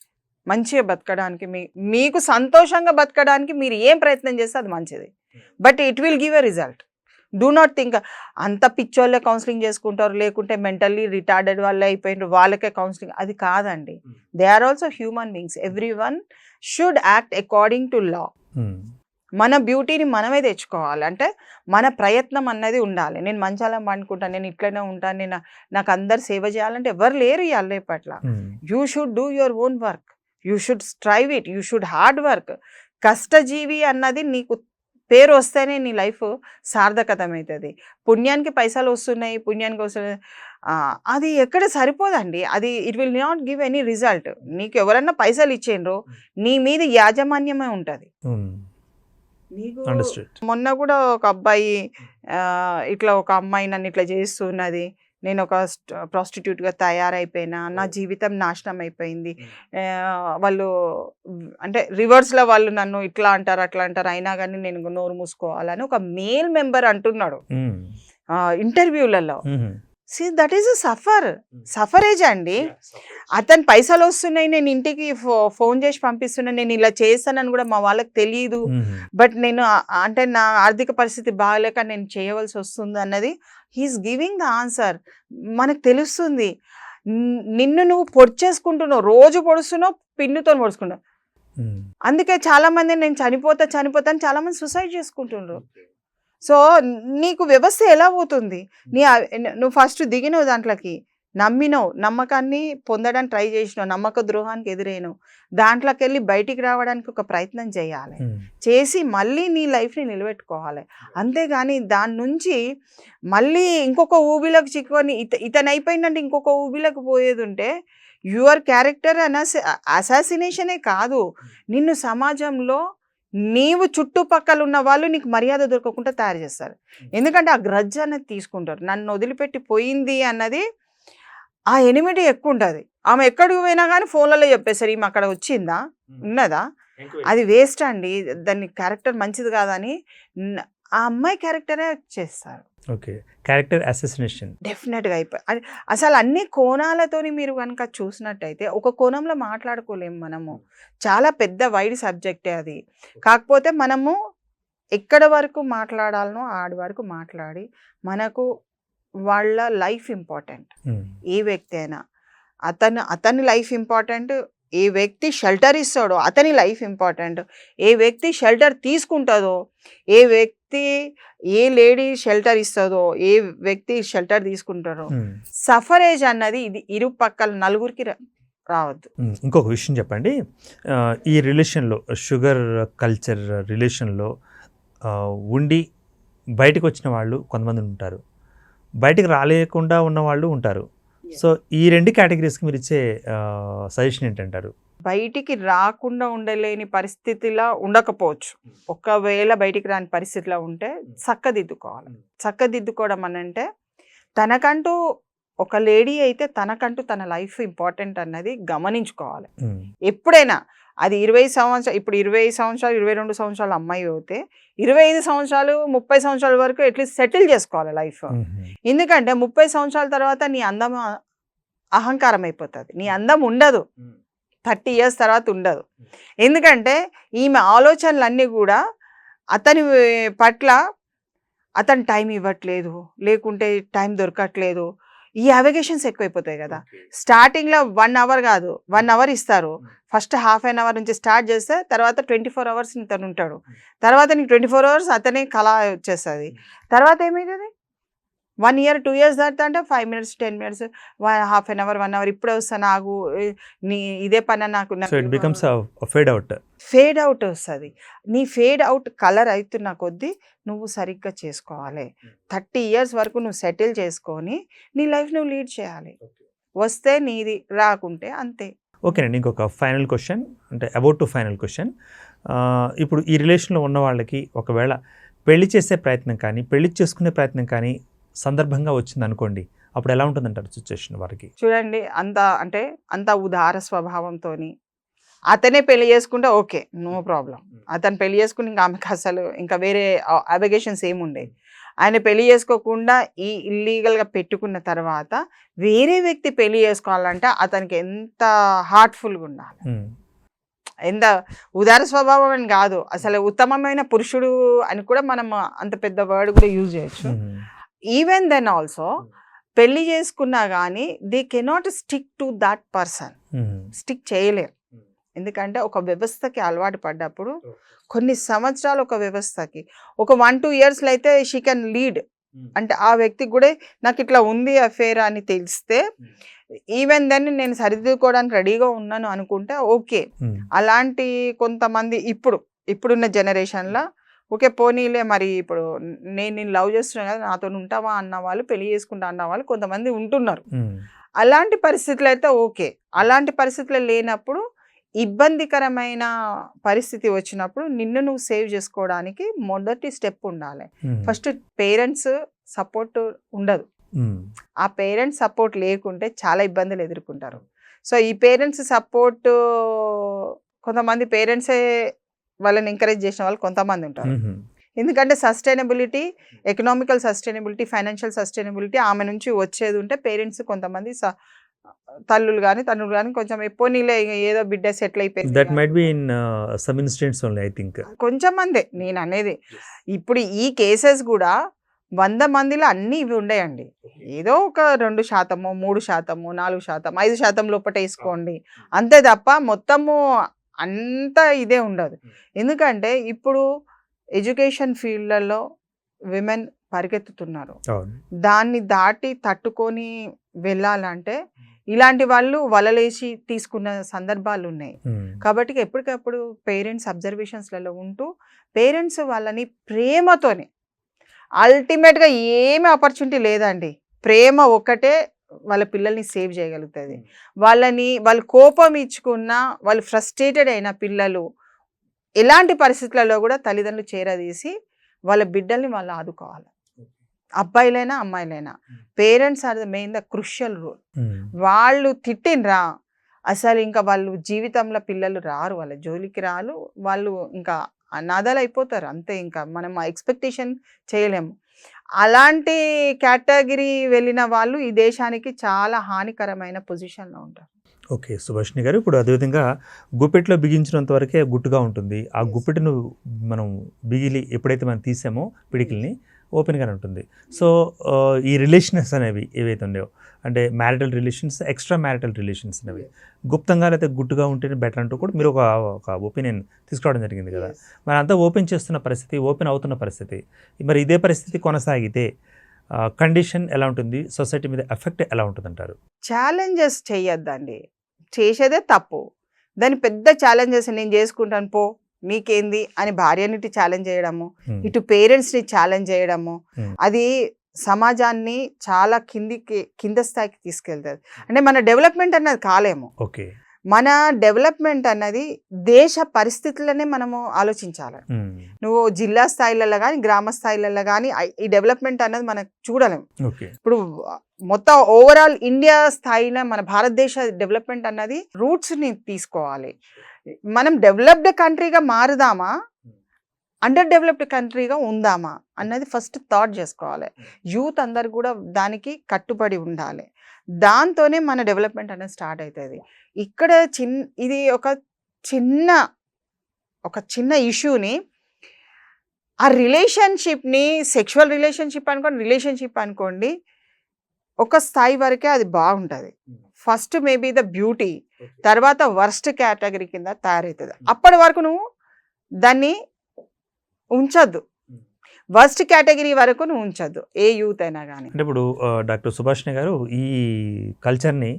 మంచిగా బతకడానికి, మీకు సంతోషంగా బతకడానికి మీరు ఏం ప్రయత్నం చేస్తే అది మంచిది. But it will give a result. Do not think అంత పిచ్చోళ్ళే కౌన్సిలింగ్ చేసుకుంటారు, లేకుంటే మెంటల్లీ రిటార్డెడ్ వాళ్ళే అయిపోయినారు వాళ్ళకే కౌన్సిలింగ్. అది కాదండి. They are also human beings. Every one should act according to law. మన బ్యూటీని మనమే తెచ్చుకోవాలి. అంటే మన ప్రయత్నం అన్నది ఉండాలి. నేను మంచాలం పండుకుంటాను, నేను ఇట్లనే ఉంటాను, నాకు అందరు సేవ చేయాలంటే ఎవరు లేరు ఇవాళ పట్ల. You should do your own work, you should strive it, you should hard work. కష్టజీవి అన్నది నీకు పేరు వస్తేనే నీ లైఫ్ సార్థకతమవుతుంది. పుణ్యానికి పైసలు వస్తున్నాయి, పుణ్యానికి వస్తున్నాయి, అది ఎక్కడ సరిపోదండి. అది it will not give any result. నీకు ఎవరన్నా పైసలు ఇచ్చిండ్రో నీ మీద యాజమాన్యమే ఉంటుంది. మొన్న కూడా ఒక అబ్బాయి ఇట్లా ఒక అమ్మాయి నన్ను ఇట్లా చేస్తున్నది, నేను ఒక ప్రాస్టిట్యూట్గా తయారైపోయినా, నా జీవితం నాశనం అయిపోయింది, వాళ్ళు అంటే రివర్స్లో వాళ్ళు నన్ను ఇట్లా అంటారు అట్లా అంటారు, అయినా కానీ నేను నోరు మూసుకోవాలని ఒక మేల్ మెంబర్ అంటున్నాడు ఇంటర్వ్యూలలో. సి దట్ ఈస్ సఫరేజ్ అండి. అతను పైసలు వస్తున్నాయి, నేను ఇంటికి ఫోన్ చేసి పంపిస్తున్నాను, నేను ఇలా చేస్తానని కూడా మా వాళ్ళకి తెలియదు, బట్ నేను అంటే నా ఆర్థిక పరిస్థితి బాగలేక నేను చేయవలసి వస్తుంది అన్నది హీఈస్ గివింగ్ ద ఆన్సర్. మనకు తెలుస్తుంది. నిన్ను నువ్వు పొడిచేసుకుంటున్నావు, రోజు పొడుస్తున్నావు, పిన్నుతో పొడుచుకుంటావు. అందుకే చాలా మంది నేను చనిపోతాను చాలా మంది సూసైడ్ చేసుకుంటున్నారు. సో నీకు వ్యవస్థ ఎలా పోతుంది? నువ్వు ఫస్ట్ దిగినవు దాంట్లోకి, నమ్మినవు, నమ్మకాన్ని పొందడానికి ట్రై చేసినావు, నమ్మక ద్రోహానికి ఎదురైనవు, దాంట్లోకి వెళ్ళి బయటికి రావడానికి ఒక ప్రయత్నం చేయాలి, చేసి మళ్ళీ నీ లైఫ్ని నిలబెట్టుకోవాలి. అంతేగాని దాని నుంచి మళ్ళీ ఇంకొక ఊబిలోకి చిక్కుకొని ఇతను అయిపోయిందంటే ఇంకొక ఊబిలోకి పోయేది ఉంటే యువర్ క్యారెక్టర్ అసాసినేషనే కాదు, నిన్ను సమాజంలో నీవు చుట్టుపక్కల ఉన్న వాళ్ళు నీకు మర్యాద దొరకకుండా తయారు చేస్తారు. ఎందుకంటే ఆ గ్రడ్జ్ అనేది తీసుకుంటారు. నన్ను వదిలిపెట్టి పోయింది అన్నది ఆ ఎనిమిది ఎక్కువ ఉంటుంది. ఆమె ఎక్కడికి పోయినా కానీ ఫోన్లలో చెప్పేస్తారు, ఈమె అక్కడ వచ్చిందా ఉన్నదా, అది వేస్ట్ అండి, దాని క్యారెక్టర్ మంచిది కాదని ఆ అమ్మాయి క్యారెక్టరే చేస్తారు. ఓకే, క్యారెక్టర్ అసాసినేషన్ డెఫినెట్గా అయిపోయి అసలు అన్ని కోణాలతోని మీరు కనుక చూసినట్టయితే ఒక కోణంలో మాట్లాడుకోలేము మనము. చాలా పెద్ద వైడ్ సబ్జెక్టే అది. కాకపోతే మనము ఎక్కడ వరకు మాట్లాడాలనో ఆడి వరకు మాట్లాడి, మనకు వాళ్ళ లైఫ్ ఇంపార్టెంట్. ఏ వ్యక్తి అయినా అతని లైఫ్ ఇంపార్టెంట్, ఏ వ్యక్తి షెల్టర్ ఇస్తాడో అతని లైఫ్ ఇంపార్టెంట్, ఏ వ్యక్తి షెల్టర్ తీసుకుంటుందో, ఏ లేడీ షెల్టర్ ఇస్తుందో, ఏ వ్యక్తి షెల్టర్ తీసుకుంటారో, సఫరేజ్ అన్నది ఇది ఇరు పక్కల నలుగురికి రావద్దు. ఇంకొక విషయం చెప్పండి, ఈ రిలేషన్లో షుగర్ కల్చర్ రిలేషన్లో ఉండి బయటకు వచ్చిన వాళ్ళు కొంతమంది ఉంటారు, బయటకు రాలేకుండా ఉన్న వాళ్ళు ఉంటారు. సో ఈ రెండు కేటగిరీస్కి మీరు ఇచ్చే సజెషన్ ఏంటంటారు? బయటికి రాకుండా ఉండలేని పరిస్థితిలో ఉండకపోవచ్చు, ఒకవేళ బయటికి రాని పరిస్థితిలో ఉంటే చక్కదిద్దుకోవాలి. చక్కదిద్దుకోవడం అని అంటే తనకంటూ ఒక లేడీ అయితే తనకంటూ తన లైఫ్ ఇంపార్టెంట్ అన్నది గమనించుకోవాలి. ఎప్పుడైనా అది 20 సంవత్సరాలు, ఇప్పుడు 20 సంవత్సరాలు 22 సంవత్సరాలు అమ్మాయి అయితే 25 సంవత్సరాలు 30 సంవత్సరాల వరకు అట్లీస్ట్ సెటిల్ చేసుకోవాలి లైఫ్. ఎందుకంటే 30 సంవత్సరాల తర్వాత నీ అందం అహంకారం అయిపోతుంది, నీ అందం ఉండదు, 30 years తర్వాత ఉండదు. ఎందుకంటే ఈమె ఆలోచనలన్నీ కూడా అతని పట్ల అతను టైం ఇవ్వట్లేదు, లేకుంటే టైం దొరకట్లేదు, ఈ అవగేషన్స్ ఎక్కువైపోతాయి కదా. స్టార్టింగ్లో 1 hour కాదు 1 hour ఇస్తారు, ఫస్ట్ ½ an hour నుంచి స్టార్ట్ చేస్తే తర్వాత 24 hours తను ఉంటాడు, తర్వాత నీకు 24 hours అతనే కళ వచ్చేస్తుంది. తర్వాత ఏమవుతుంది, 1 year 2 years దాకా అంటే 5 minutes 10 minutes ½ an hour 1 hour ఇప్పుడే వస్తాను ఆగు, నీ ఇదే పని నాకు ఫేడ్ అవుట్ వస్తుంది. నీ ఫేడ్ అవుట్ కలర్ అవుతున్న కొద్దీ నువ్వు సరిగ్గా చేసుకోవాలి. 30 years వరకు నువ్వు సెటిల్ చేసుకొని నీ లైఫ్ నువ్వు లీడ్ చేయాలి. వస్తే నీది, రాకుంటే అంతే. ఓకేనండి, ఇంకొక ఫైనల్ క్వశ్చన్, అంటే అబౌట్ టు ఫైనల్ క్వశ్చన్. ఇప్పుడు ఈ రిలేషన్లో ఉన్న వాళ్ళకి ఒకవేళ పెళ్లి చేసే ప్రయత్నం కానీ పెళ్లి చేసుకునే ప్రయత్నం కానీ సందర్భంగా వచ్చింది అనుకోండి, అప్పుడు ఎలా ఉంటుందంటారు సిచ్యువేషన్ వారికి? చూడండి, అంత ఉదార స్వభావంతో అతనే పెళ్లి చేసుకుంటే ఓకే, నో ప్రాబ్లం. అతను పెళ్లి చేసుకుని ఇంకా ఆమెకు అసలు ఇంకా వేరే అబగేషన్స్ ఏముండే. ఆయన పెళ్లి చేసుకోకుండా ఈ ఇల్లీగల్గా పెట్టుకున్న తర్వాత వేరే వ్యక్తి పెళ్లి చేసుకోవాలంటే అతనికి ఎంత హార్ట్ఫుల్గా ఉండాలి, ఎంత ఉదార స్వభావం అని కాదు, అసలు ఉత్తమమైన పురుషుడు అని కూడా మనం అంత పెద్ద వర్డ్ కూడా యూజ్ చేయొచ్చు. ఈవెన్ దెన్ ఆల్సో పెళ్లి చేసుకున్నా కానీ they cannot stick to that person, stick చేయలేరు. ఎందుకంటే ఒక వ్యవస్థకి అలవాటు పడ్డప్పుడు కొన్ని సంవత్సరాలు ఒక వ్యవస్థకి ఒక 1-2 yearsలో అయితే షీ కెన్ లీడ్. అంటే ఆ వ్యక్తికి కూడా నాకు ఇట్లా ఉంది అఫేర్ అని తెలిస్తే ఈవెన్ దెన్ నేను సరిదిద్దుకోవడానికి రెడీగా ఉన్నాను అనుకుంటే ఓకే. అలాంటి కొంతమంది ఇప్పుడు ఇప్పుడున్న జనరేషన్లో ఓకే పోనీలే మరి ఇప్పుడు నేను లవ్ చేస్తున్నా కదా నాతో ఉంటావా అన్న వాళ్ళు పెళ్లి చేసుకుంటా అన్న వాళ్ళు కొంతమంది ఉంటున్నారు. అలాంటి పరిస్థితులు అయితే ఓకే. అలాంటి పరిస్థితులు లేనప్పుడు ఇబ్బందికరమైన పరిస్థితి వచ్చినప్పుడు నిన్ను నువ్వు సేవ్ చేసుకోవడానికి మొదటి స్టెప్ ఉండాలి. ఫస్ట్ పేరెంట్స్ సపోర్ట్ ఉండదు. ఆ పేరెంట్స్ సపోర్ట్ లేకుంటే చాలా ఇబ్బందులు ఎదుర్కొంటారు. సో ఈ పేరెంట్స్ సపోర్ట్ కొంతమంది పేరెంట్సే వాళ్ళని ఎంకరేజ్ చేసిన వాళ్ళు కొంతమంది ఉంటారు. ఎందుకంటే sustainability, economical sustainability, financial sustainability ఆమె నుంచి వచ్చేది ఉంటే పేరెంట్స్ కొంతమంది తల్లులు కానీ తండ్రులు కానీ కొంచెం ఎప్పుడు నీళ్ళే ఏదో బిడ్డ సెటిల్ అయిపోయింది. That might be in some instances only I think. కొంచెం మందే నేను అనేది. ఇప్పుడు ఈ కేసెస్ కూడా 100 మందిలో అన్నీ ఇవి ఉండయండి. ఏదో ఒక 2%, 3%, 4%, 5% లోపల వేసుకోండి అంతే తప్ప మొత్తము అంతా ఇదే ఉండదు. ఎందుకంటే ఇప్పుడు ఎడ్యుకేషన్ ఫీల్డ్లలో విమెన్ పరిగెత్తుతున్నారు. దాన్ని దాటి తట్టుకొని వెళ్ళాలంటే ఇలాంటి వాళ్ళు వలలేసి తీసుకున్న సందర్భాలు ఉన్నాయి. కాబట్టి ఎప్పటికప్పుడు పేరెంట్స్ అబ్జర్వేషన్స్లలో ఉంటూ పేరెంట్స్ వాళ్ళని ప్రేమతోనే, అల్టిమేట్గా ఏమీ ఆపర్చునిటీ లేదండి, ప్రేమ ఒక్కటే వాళ్ళ పిల్లల్ని సేవ్ చేయగలుగుతుంది. వాళ్ళు కోపం ఇచ్చుకున్నా, వాళ్ళు ఫ్రస్ట్రేటెడ్ అయిన పిల్లలు ఎలాంటి పరిస్థితులలో కూడా తల్లిదండ్రులు చేరదీసి వాళ్ళ బిడ్డల్ని వాళ్ళు ఆదుకోవాలి. అబ్బాయిలైనా అమ్మాయిలైనా parents are the main the crucial role. వాళ్ళు తిట్టినరా అసలు ఇంకా వాళ్ళు జీవితంలో పిల్లలు రారు, వాళ్ళ జోలికి రారు, వాళ్ళు ఇంకా అనాథాలు అయిపోతారు అంతే. ఇంకా మనం ఎక్స్పెక్టేషన్ చేయలేము. అలాంటి కేటగిరీ వెళ్ళిన వాళ్ళు ఈ దేశానికి చాలా హానికరమైన పొజిషన్లో ఉంటారు. ఓకే సుభాషిణి గారు, ఇప్పుడు అదేవిధంగా గుప్పెట్లో బిగించినంత వరకే గుట్టుగా ఉంటుంది. ఆ గుప్పెట్ను మనం బిగిలి ఎప్పుడైతే మనం తీసామో పిడికిల్ని ఓపెన్గానే ఉంటుంది. సో ఈ రిలేషన్స్ అనేవి ఏవైతే ఉన్నాయో అంటే marital relations, extra marital relations అనేవి గుప్తంగా లేకపోతే గుట్టుగా ఉంటేనే బెటర్ అంటూ కూడా మీరు ఒక ఒపీనియన్ తీసుకోవడం జరిగింది కదా. మరి అంతా ఓపెన్ చేస్తున్న పరిస్థితి, ఓపెన్ అవుతున్న పరిస్థితి, మరి ఇదే పరిస్థితి కొనసాగితే కండిషన్ ఎలా ఉంటుంది, సొసైటీ మీద ఎఫెక్ట్ ఎలా ఉంటుంది అంటారు? ఛాలెంజెస్ చేయొద్దండి, చేసేదే తప్పు. దాని పెద్ద ఛాలెంజెస్ నేను చేసుకుంటాను పో మీకేంది అని భార్యని ఛాలెంజ్ చేయడము, ఇటు పేరెంట్స్ని ఛాలెంజ్ చేయడము, అది సమాజాన్ని చాలా కింద స్థాయికి తీసుకెళ్తుంది. అంటే మన డెవలప్మెంట్ అన్నది కాలేము. ఓకే, మన డెవలప్మెంట్ అన్నది దేశ పరిస్థితులనే మనము ఆలోచించాలి. నువ్వు జిల్లా స్థాయిలలో కానీ గ్రామ స్థాయిలలో కానీ ఈ డెవలప్మెంట్ అన్నది మనకు చూడలేము. ఇప్పుడు మొత్తం ఓవరాల్ ఇండియా స్థాయిలో మన భారతదేశ డెవలప్మెంట్ అన్నది రూట్స్ని తీసుకోవాలి. మనం డెవలప్డ్ కంట్రీగా మారుదామా, అండర్ డెవలప్డ్ కంట్రీగా ఉందామా అన్నది ఫస్ట్ థాట్ చేసుకోవాలి. యూత్ అందరు కూడా దానికి కట్టుబడి ఉండాలి. దాంతోనే మన డెవలప్మెంట్ అనేది స్టార్ట్ అవుతుంది. ఇక్కడ ఇది ఒక చిన్న ఇష్యూని, ఆ రిలేషన్షిప్ని, సెక్షువల్ రిలేషన్షిప్ అనుకోండి ఒక స్థాయి వరకే అది బాగుంటుంది. ఫస్ట్ మేబీ ద బ్యూటీ, తర్వాత వర్స్ట్ కేటగిరీ కింద తయారవుతుంది. అప్పటి వరకు నువ్వు దాన్ని ఉంచద్దు, వర్స్ట్ కేటగిరీ వరకు నువ్వు ఉంచద్దు ఏ యూత్ అయినా కానీ. అంటే ఇప్పుడు డాక్టర్ సుభాషిణి గారు ఈ కల్చర్ని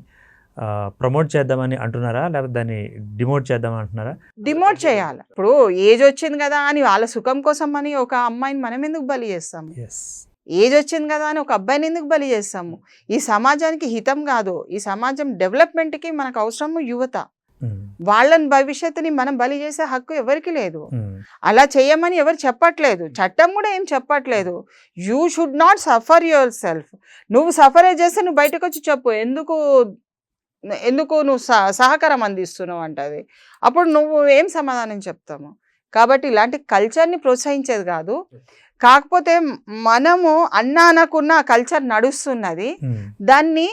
ప్రమోట్ చేద్దామని అంటున్నారా, లేకపోతే దాన్ని డిమోట్ చేద్దామని అంటున్నారా? డిమోట్ చేయాలి. ఇప్పుడు ఏజ్ వచ్చింది కదా అని వాళ్ళ సుఖం కోసం అని ఒక అమ్మాయిని మనం ఎందుకు బలి చేస్తాము? ఏజ్ వచ్చింది కదా అని ఒక అబ్బాయిని ఎందుకు బలి చేస్తాము? ఈ సమాజానికి హితం కాదు, ఈ సమాజం డెవలప్మెంట్కి మనకు అవసరము యువత. వాళ్ళని భవిష్యత్తుని మనం బలి చేసే హక్కు ఎవరికి లేదు. అలా చేయమని ఎవరు చెప్పట్లేదు, చట్టం కూడా ఏం చెప్పట్లేదు. You should not suffer your self. నువ్వు సఫర్ చేస్తే నువ్వు బయటకు వచ్చి చెప్పు, ఎందుకు నువ్వు సహకారం అందిస్తున్నావు అంటది. అప్పుడు నువ్వు ఏం సమాధానం చెప్తాము? కాబట్టి ఇలాంటి కల్చర్ని ప్రోత్సహించేది కాదు. కాకపోతే మనము అనకున్న కల్చర్ నడుస్తున్నది, దాన్ని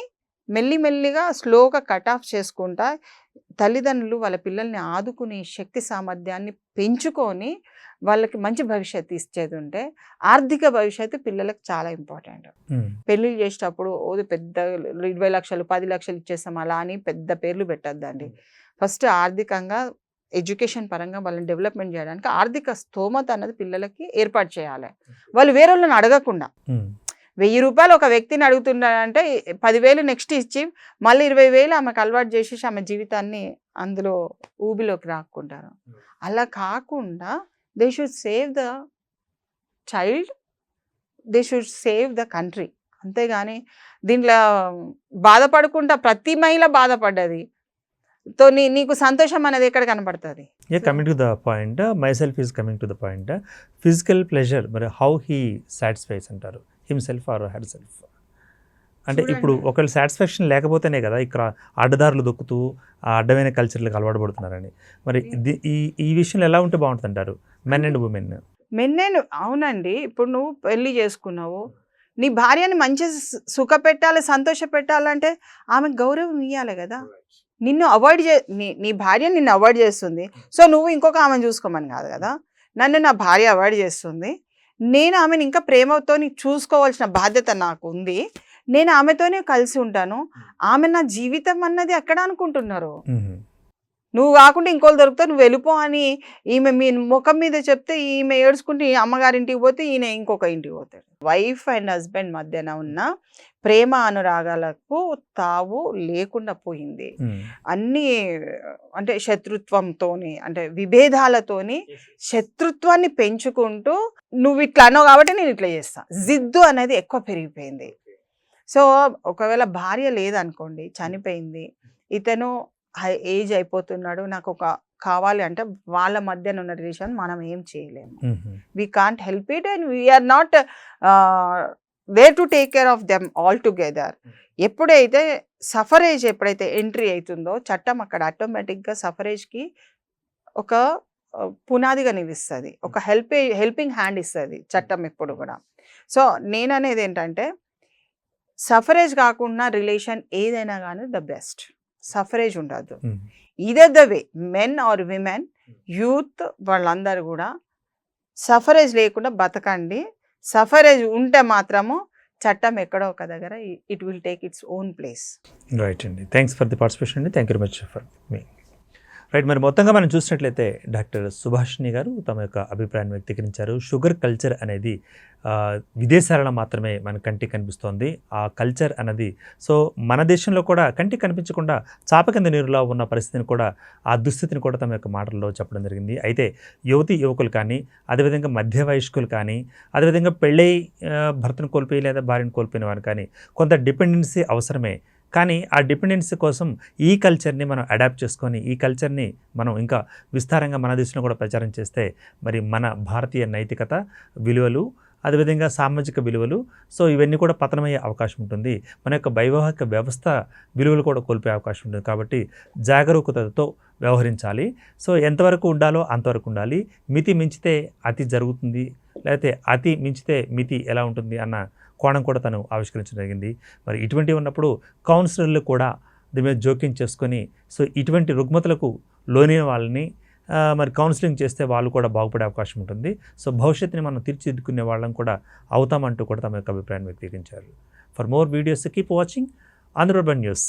మెల్లిమెల్లిగా స్లోగా కట్ ఆఫ్ చేసుకుంటా తల్లిదండ్రులు వాళ్ళ పిల్లల్ని ఆదుకునే శక్తి సామర్థ్యాన్ని పెంచుకొని వాళ్ళకి మంచి భవిష్యత్తు ఇచ్చేది ఉంటే, ఆర్థిక భవిష్యత్తు పిల్లలకు చాలా ఇంపార్టెంట్. పెళ్ళిళ్ళు చేసేటప్పుడు పెద్ద 20 లక్షలు 10 లక్షలు ఇచ్చేస్తాం అలా అని పెద్ద పేర్లు పెట్టద్దండి. ఫస్ట్ ఆర్థికంగా ఎడ్యుకేషన్ పరంగా వాళ్ళని డెవలప్మెంట్ చేయడానికి ఆర్థిక స్తోమత అన్నది పిల్లలకి ఏర్పాటు చేయాలి. వాళ్ళు వేరే వాళ్ళని అడగకుండా, ₹1000 ఒక వ్యక్తిని అడుగుతున్నాడంటే 10,000 నెక్స్ట్ ఇచ్చి మళ్ళీ 20,000 ఆమెకు అలవాటు చేసేసి ఆమె జీవితాన్ని అందులో ఊబిలోకి రాక్కుంటారు. అలా కాకుండా they should save the child, they should save the country. అంతేగాని దీంట్లో బాధపడకుండా ప్రతి మహిళ బాధపడ్డది తో నీకు సంతోషం అనేది ఎక్కడ కనపడుతుంది? Coming to the point, my self is coming to the point. Physical pleasure మరి హౌ హీ సాటిస్ఫైస్ అంటారు, హిమ్సెల్ఫ్ ఆర్ హెర్ సెల్ఫ్? అంటే ఇప్పుడు ఒకళ్ళు సాటిస్ఫాక్షన్ లేకపోతేనే కదా ఇక్కడ అడ్డదారులు దొక్కుతూ ఆ అడ్డమైన కల్చర్లకు అలవాటు పడుతున్నారని. మరి ఈ విషయంలో ఎలా ఉంటే బాగుంటుంది అంటారు, men and women? Men and అవునండి. ఇప్పుడు నువ్వు పెళ్లి చేసుకున్నావు, నీ భార్యని మంచి సుఖ పెట్టాలి, సంతోష పెట్టాలంటే ఆమెకు గౌరవం ఇవ్వాలి కదా. నిన్ను అవాయిడ్ నీ భార్య నిన్ను అవాయిడ్ చేస్తుంది, సో నువ్వు ఇంకొక ఆమెను చూసుకోమని కాదు కదా. నన్ను నా భార్య అవాయిడ్ చేస్తుంది, నేను ఆమెను ఇంకా ప్రేమతో చూసుకోవాల్సిన బాధ్యత నాకు ఉంది, నేను ఆమెతోనే కలిసి ఉంటాను, ఆమె నా జీవితం అన్నది ఎక్కడ అనుకుంటున్నారు? నువ్వు కాకుండా ఇంకోళ్ళు దొరుకుతావు, నువ్వు వెళ్ళిపో అని ఈమె మీ ముఖం మీద చెప్తే ఈమె ఏడ్చుకుంటే అమ్మగారింటికి పోతే ఈయన ఇంకొక ఇంటికి పోతాడు. వైఫ్ అండ్ హస్బెండ్ మధ్యన ఉన్న ప్రేమ అనురాగాలకు తావు లేకుండా పోయింది. అన్నీ అంటే శత్రుత్వంతోని, అంటే విభేదాలతోని శత్రుత్వాన్ని పెంచుకుంటూ నువ్వు ఇట్లా అన్నావు కాబట్టి నేను ఇట్లా చేస్తా, జిద్దు అనేది ఎక్కువ పెరిగిపోయింది. సో ఒకవేళ భార్య లేదనుకోండి, చనిపోయింది, ఇతను ఏజ్ అయిపోతున్నాడు, నాకు ఒక కావాలి అంటే వాళ్ళ మధ్యన ఉన్న రిలేషన్ మనం ఏం చేయలేము. We can't help it and we are not there to take care of them all together. ఎప్పుడైతే సఫరేజ్ ఎప్పుడైతే ఎంట్రీ అవుతుందో చట్టం అక్కడ ఆటోమేటిక్గా సఫరేజ్కి ఒక పునాదిగా నిలుస్తుంది, ఒక హెల్పింగ్ హ్యాండ్ ఇస్తుంది చట్టం ఎప్పుడు కూడా. సో నేను అనేది ఏంటంటే సఫరేజ్ కాకుండా రిలేషన్ ఏదైనా కానీ ద బెస్ట్. సఫరేజ్ ఉండదు. Either the way men or women, youth వాళ్ళందరూ కూడా సఫరేజ్ లేకుండా బతకండి. సఫరేజ్ ఉంటే మాత్రము చట్టం ఎక్కడో ఒక దగ్గర it will take its own place. Right అండి, థ్యాంక్స్ ఫర్ ది పార్టిసిపేషన్ అండి, thank you very much for me. Right, మరి మొత్తంగా మనం చూసినట్లయితే డాక్టర్ సుభాషిణి గారు తమ యొక్క అభిప్రాయాన్ని వ్యక్తీకరించారు. షుగర్ కల్చర్ అనేది విదేశాలలో మాత్రమే మన కంటికి కనిపిస్తోంది. ఆ కల్చర్ అనేది సో మన దేశంలో కూడా కంటికి కనిపించకుండా చాప కింద నీరులో ఉన్న పరిస్థితిని కూడా, ఆ దుస్థితిని కూడా తమ యొక్క మాటల్లో చెప్పడం జరిగింది. అయితే యువకులు కానీ, అదేవిధంగా మధ్య వయస్కులు కానీ, అదేవిధంగా పెళ్ళై భర్తను కోల్పోయి లేదా భార్యను కోల్పోయిన వారు కానీ కొంత డిపెండెన్సీ అవసరమే. కానీ ఆ డిపెండెన్సీ కోసం ఈ కల్చర్ని మనం అడాప్ట్ చేసుకొని ఈ కల్చర్ని మనం ఇంకా విస్తారంగా మన దేశంలో కూడా ప్రచారం చేస్తే మరి మన భారతీయ నైతికత విలువలు, అదేవిధంగా సామాజిక విలువలు, సో ఇవన్నీ కూడా పతనమయ్యే అవకాశం ఉంటుంది. మన యొక్క వైవాహిక వ్యవస్థ విలువలు కూడా కోల్పోయే అవకాశం ఉంటుంది. కాబట్టి జాగరూకతతో వ్యవహరించాలి. సో ఎంతవరకు ఉండాలో అంతవరకు ఉండాలి. మితి మించితే అతి జరుగుతుంది, లేకపోతే అతి మించితే మితి ఎలా ఉంటుంది అన్న కోణం కూడా తను ఆవిష్కరించడం జరిగింది. మరి ఇటువంటివి ఉన్నప్పుడు కౌన్సిలర్లు కూడా దీని మీద జోక్యం చేసుకొని సో ఇటువంటి రుగ్మతలకు లోనైన వాళ్ళని మరి కౌన్సిలింగ్ చేస్తే వాళ్ళు కూడా బాగుపడే అవకాశం ఉంటుంది. సో భవిష్యత్తుని మనం తీర్చిదిద్దుకునే వాళ్ళం కూడా అవుతామంటూ కూడా తమ యొక్క అభిప్రాయాన్ని వ్యక్తీకరించారు. For more videos keep watching Andhra Prabha news.